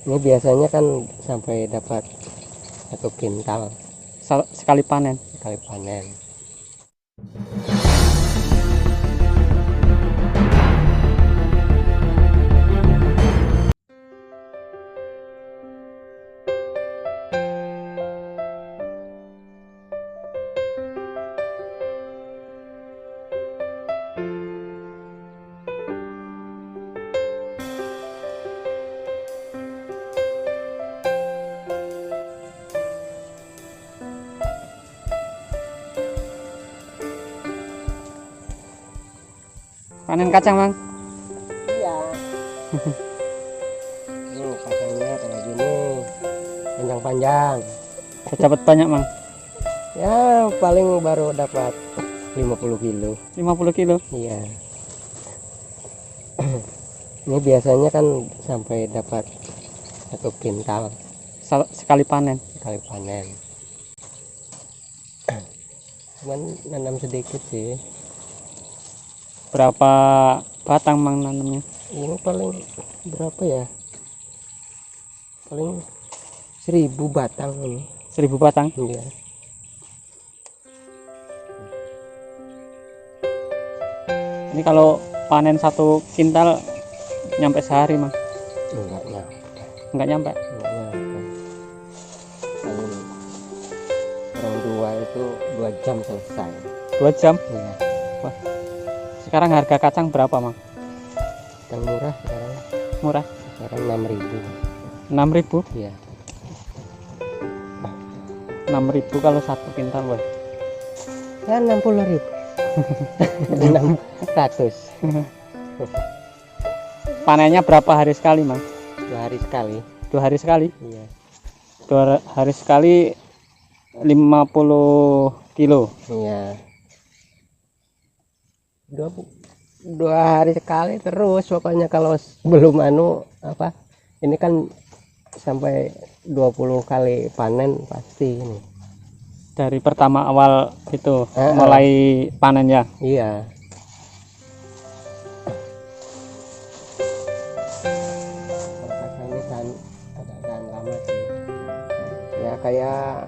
Ini biasanya kan sampai dapat 1 kintal sekali panen. sekali panen. Panen kacang, Bang. Iya. Nih kacangnya kayak gini, panjang-panjang. Dapat banyak, Bang. Ya paling baru dapat 50 kilo. 50 kilo. Iya. Ini biasanya kan sampai dapat 1 kintal Sekali panen. sekali panen. Cuman nanam sedikit sih. Berapa batang, Bang, nanamnya? Ini paling berapa ya? Paling 1000 batang ini. 1000 batang. Iya. Ini kalau panen 1 kintal nyampe sehari, Bang? Enggak nyampe. Enggak nyampe. Enggak nyampe. Paling orang dua itu 2 jam selesai. 2 jam. Iya. Sekarang harga kacang berapa, Bang? Yang murah sekarang. Murah. Sekarang 6.000. 6.000. Iya. 6.000 kalau 1 kintal, Bang. Ya 60.000. 600. Panennya berapa hari sekali, Bang? 2 hari sekali. 2 hari sekali. Iya. 2 hari sekali 50 kilo. Iya. 2 hari sekali terus pokoknya. Kalau belum apa ini kan sampai 20 kali panen pasti ini. Dari pertama awal itu mulai panen ya. Iya. Kacangnya kan agak tahan lama sih. Ya kayak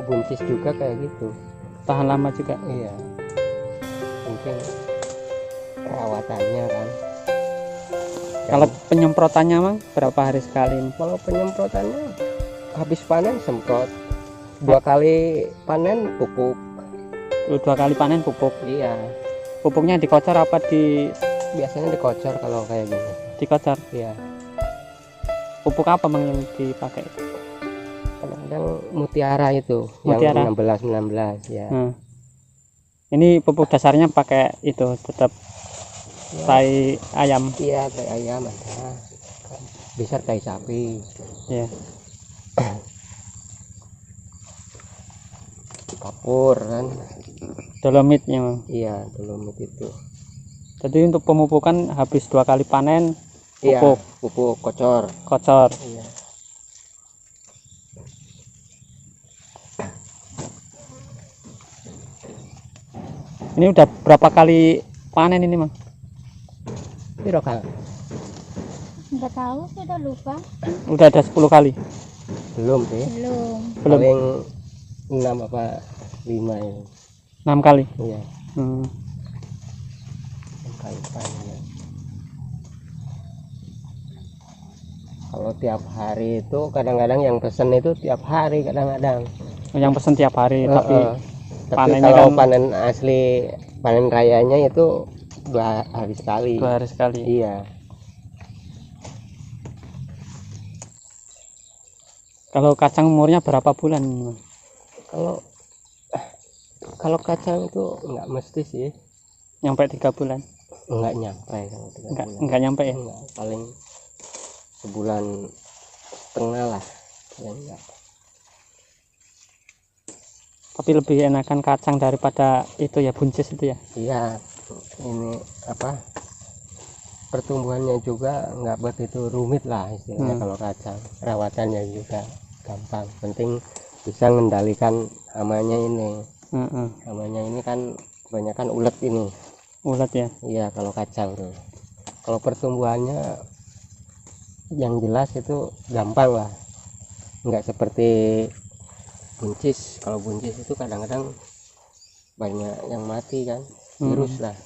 buncis juga kayak gitu. Tahan lama juga. Iya. Mungkin perawatannya kan. Kalau penyemprotannya, Bang, berapa hari sekali? Kalau penyemprotannya habis panen semprot. 2 kali panen pupuk. 2 kali panen pupuk. Iya. Pupuknya dikocor apa Biasanya dikocor kalau kayak gini. dikocor? Iya. Pupuk apa, Bang, yang dipakai? Kadang-kadang mutiara itu. Mutiara. Yang 16 ya. Ini pupuk dasarnya pakai itu tetap tai ayam. Iya, tai ayam ada. Bisa tai sapi. Ya. Kapur kan. Dolomitnya, Bang. Iya, dolomit itu. Jadi untuk pemupukan habis 2 kali panen Iya, pupuk, pupuk kocor. kocor. Iya. Ini udah berapa kali panen ini, Bang? Piro Kang? Enggak tahu, sudah lupa. Udah ada 10 kali. Belum sih. Belum. Belum. Paling 6 apa 5 ini. 6 kali. Iya, Hmm. 6 kali panen. Kalau tiap hari itu kadang-kadang yang pesen itu tiap hari kadang-kadang. Yang pesen tiap hari, tapi Tapi panennya kalau kan panen asli, panen rayanya itu 2 hari sekali. 2 hari sekali. Iya. Kalau kacang umurnya berapa bulan, Bang? Kalau kacang itu nggak mesti sih. Nyampe 3 bulan? Nggak nyampe kalau 3 bulan. Enggak nyampe ya? Enggak, paling sebulan setengah lah. Ya, enggak. Tapi lebih enakan kacang daripada itu ya, buncis itu ya. Iya, ini apa, pertumbuhannya juga nggak begitu rumit lah istilahnya. Kalau kacang rawatannya juga gampang, penting bisa mengendalikan hamanya ini. Hamanya ini kan kebanyakan ulet ini. Ulet ya. Iya, kalau kacang tuh. Kalau pertumbuhannya yang jelas itu gampang lah, nggak seperti buncis. Kalau buncis itu kadang-kadang banyak yang mati kan, virus lah.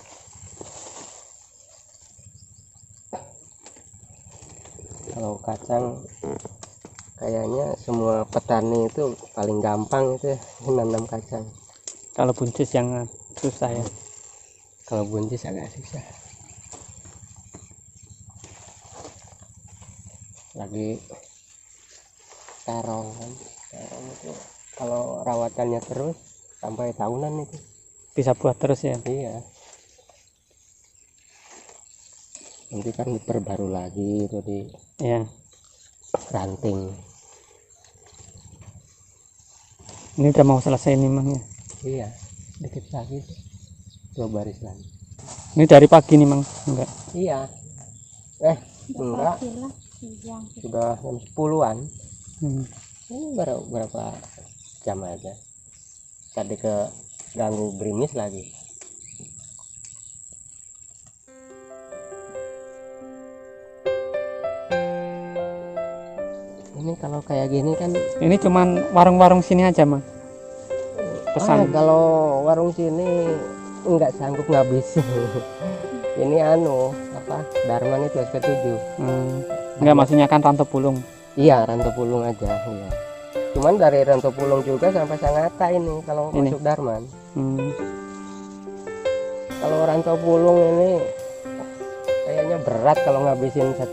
Kalau kacang kayaknya semua petani itu paling gampang itu menanam kacang. Kalau buncis yang susah ya. Kalau buncis agak susah. Lagi terong kan, terong itu kalau rawatannya terus sampai tahunan itu Bisa buat terus ya. iya. Nanti kan diperbaru lagi itu di Ya. ranting. Ini udah mau selesai nih Mang ya. Iya, dikit lagi 2 baris lagi. Ini dari pagi nih Mang. Enggak. Iya, enggak, Pagi lah, siang. sudah jam 10-an. Ini berapa jam aja. Tadi ke ganggu gerimis lagi. Ini kalau kayak gini kan Ini cuman warung-warung sini aja Mang. Pesan. kalau warung sini nggak sanggup ngabisin. Ini Darman itu SP7. Enggak, maksudnya kan Ranto Pulung. Iya, Ranto Pulung aja. Iya. Cuman dari Ranto Pulung juga sampai Sangatta ini kalau Ini. masuk Darman. Hmm. Kalau Ranto Pulung ini kayaknya berat kalau ngabisin 1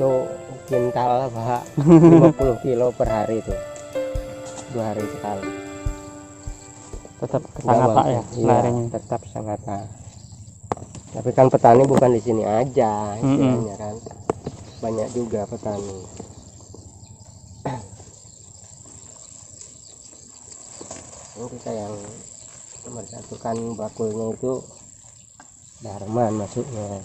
kintal Pak. 50 kilo per hari itu. 2 hari sekali. Tetap ke Nggak Sangatta bagus. ya Iya, larinya. tetap Sangatta. Tapi kan petani bukan di sini aja, istilahnya kan. Banyak juga petani. Ini kita yang mempersatukan bakulnya itu Darman masuknya.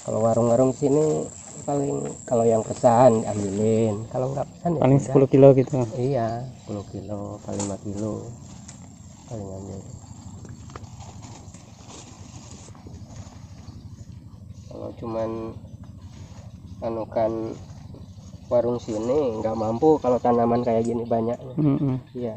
Kalau warung-warung sini paling kalau yang pesan ambilin, kalau nggak pesan ya Paling udah. 10 kilo gitu. Iya, 10 kilo, paling 5 kilo paling ambil. Kalau cuman anukan warung sini nggak mampu kalau tanaman kayak gini banyak. Iya.